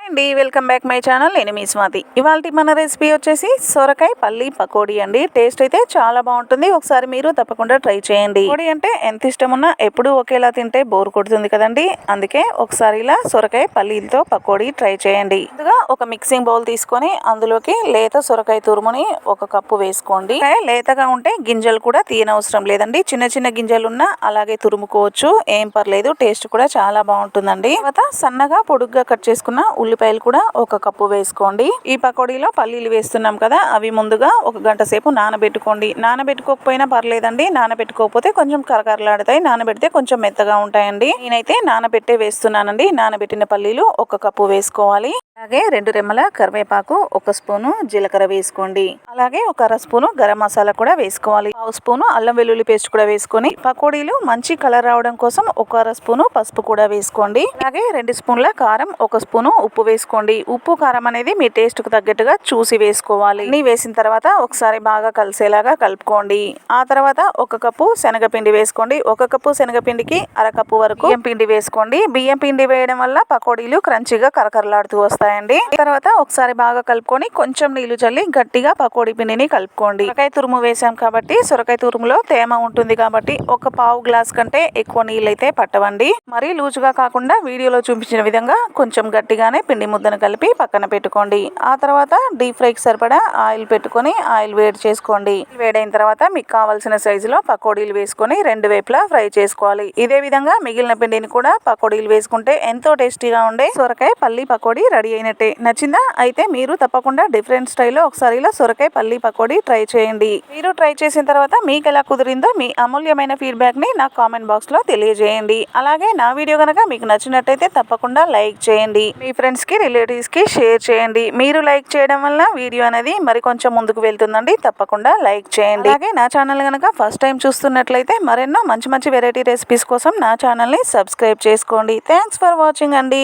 అండి, welcome back my channel. నేను మీ స్వాతి. ఇవాళ మన రెసిపీ వచ్చేసి సొరకాయ పల్లి పకోడీ అండి. టేస్ట్ అయితే చాలా బాగుంటుంది. ఒకసారి మీరు తప్పకుండా ట్రై చేయండి. పకోడీ అంటే ఎంత ఇష్టం ఉన్నా ఎప్పుడు ఒకేలా తింటే బోర్ కొడుతుంది కదండి. అందుకే ఒకసారి ఇలా సొరకాయ పల్లీలతో పకోడీ ట్రై చేయండి. ముందుగా ఒక మిక్సింగ్ బౌల్ తీసుకొని అందులోకి లేత సొరకాయ తురుముని ఒక కప్పు వేసుకోండి. లేతగా ఉంటే గింజలు కూడా తీయనవసరం లేదండి. చిన్న చిన్న గింజలు ఉన్నా అలాగే తురుముకోవచ్చు, ఏం పర్లేదు. టేస్ట్ కూడా చాలా బాగుంటుందండి. తర్వాత సన్నగా పొడుగ్గా కట్ చేసుకున్న ఉల్లిపాయలు కూడా ఒక కప్పు వేసుకోండి. ఈ పకోడీలో పల్లీలు వేస్తున్నాం కదా, అవి ముందుగా ఒక గంట సేపు నానబెట్టుకోండి. నానబెట్టుకోకపోయినా పర్లేదండి, నానబెట్టుకోకపోతే కొంచెం కరకరలాడతాయి, నానబెడితే కొంచెం మెత్తగా ఉంటాయండి. నేనైతే నానబెట్టే వేస్తున్నానండి. నానబెట్టిన పల్లీలు ఒక కప్పు వేసుకోవాలి. అలాగే 2 రెమ్మల కరివేపాకు, 1 స్పూను జీలకర్ర వేసుకోండి. అలాగే ఒక అర స్పూను గరం మసాలా కూడా వేసుకోవాలి. 1 స్పూను అల్లం వెల్లుల్లి పేస్ట్ కూడా వేసుకొని పకోడీలు మంచి కలర్ రావడం కోసం ఒక అర స్పూను పసుపు కూడా వేసుకోండి. అలాగే 2 స్పూన్ల కారం, 1 స్పూను ఉప్పు వేసుకోండి. ఉప్పు కారం అనేది మీ టేస్ట్ కు తగ్గట్టుగా చూసి వేసుకోవాలి. అన్ని వేసిన తర్వాత ఒకసారి బాగా కలిసేలాగా కలుపుకోండి. ఆ తర్వాత 1 కప్పు శనగపిండి వేసుకోండి. 1 కప్పు శనగపిండికి అర కప్పు వరకు బియ్యం పిండి వేసుకోండి. బియ్యం పిండి వేయడం వల్ల పకోడీలు క్రంచీగా కరకరలాడుతూ వస్తాయి. తర్వాత ఒకసారి బాగా కలుపుకొని కొంచెం నీళ్లు చల్లి గట్టిగా పకోడీ పిండిని కలుపుకోండి. సొరకాయ తురుము వేసాం కాబట్టి సొరకాయ తురుములో తేమ ఉంటుంది కాబట్టి ఒక పావు గ్లాస్ కంటే ఎక్కువ నీళ్ళు అయితే పట్టవండి. మరీ లూజుగా కాకుండా వీడియోలో చూపించిన విధంగా కొంచెం గట్టిగానే పిండి ముద్దను కలిపి పక్కన పెట్టుకోండి. ఆ తర్వాత డీప్ ఫ్రైకి సరిపడా ఆయిల్ పెట్టుకొని ఆయిల్ వేడి చేసుకోండి. వేడైన తర్వాత మీకు కావాల్సిన సైజులో పకోడీలు వేసుకొని 2 వైపులా ఫ్రై చేసుకోవాలి. ఇదే విధంగా మిగిలిన పిండిని కూడా పకోడీలు వేసుకుంటే ఎంతో టేస్టీగా ఉండే సొరకాయ పల్లి పకోడీ రెడీ అయినట్టే. నచ్చిందా? అయితే మీరు తప్పకుండా డిఫరెంట్ స్టైల్లో ఒకసారి ఇలా సొరకాయ పల్లి పకోడీ ట్రై చేయండి. మీరు ట్రై చేసిన తర్వాత మీకు ఎలా కుదిరిందో మీ అమూల్యమైన ఫీడ్బ్యాక్ ని నాకు కామెంట్ బాక్స్ లో తెలియజేయండి. అలాగే నా వీడియో కనుక మీకు నచ్చినట్టయితే తప్పకుండా లైక్ చేయండి. మీ ఫ్రెండ్స్ కి, రిలేటివ్స్ కి షేర్ చేయండి. మీరు లైక్ చేయడం వల్ల వీడియో అనేది మరి కొంచెం ముందుకు వెళ్తుందండి. తప్పకుండా లైక్ చేయండి. అలాగే నా ఛానల్ కనుక ఫస్ట్ టైం చూస్తున్నట్లయితే మరెన్నో మంచి మంచి వెరైటీ రెసిపీస్ కోసం నా ఛానల్ ని సబ్స్క్రైబ్ చేసుకోండి. థ్యాంక్స్ ఫర్ వాచింగ్ అండి.